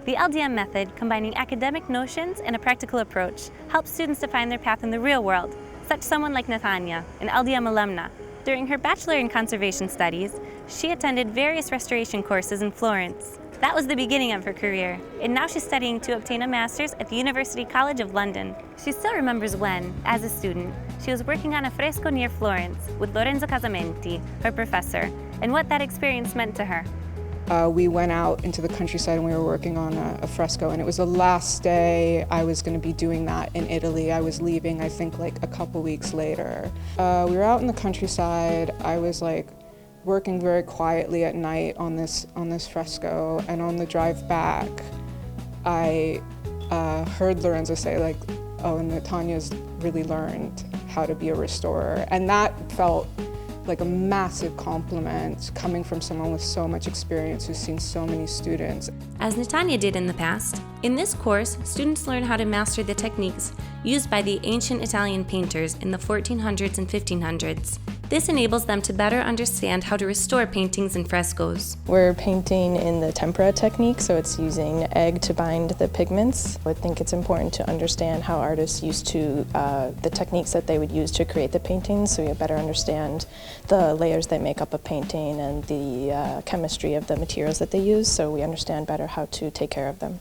The LdM method, combining academic notions and a practical approach, helps students to find their path in the real world, such someone like Nathania, an LdM alumna. During her Bachelor in Conservation Studies, she attended various restoration courses in Florence. That was the beginning of her career, and now she's studying to obtain a master's at the University College of London. She still remembers when, as a student, she was working on a fresco near Florence with Lorenzo Casamenti, her professor, and what that experience meant to her. We went out into the countryside and we were working on a fresco, and it was the last day I was going to be doing that in Italy. I was leaving, I think, like a couple weeks later. We were out in the countryside. I was like working very quietly at night on this fresco, and on the drive back, I heard Lorenzo say like, "Oh, and Tanya's really learned how to be a restorer," and that felt like a massive compliment coming from someone with so much experience who's seen so many students. As Natanya did in the past, in this course, students learn how to master the techniques used by the ancient Italian painters in the 1400s and 1500s. This enables them to better understand how to restore paintings and frescoes. We're painting in the tempera technique, so it's using egg to bind the pigments. I think it's important to understand how artists used to, the techniques that they would use to create the paintings, so you better understand the layers that make up a painting and the chemistry of the materials that they use, so we understand better how to take care of them.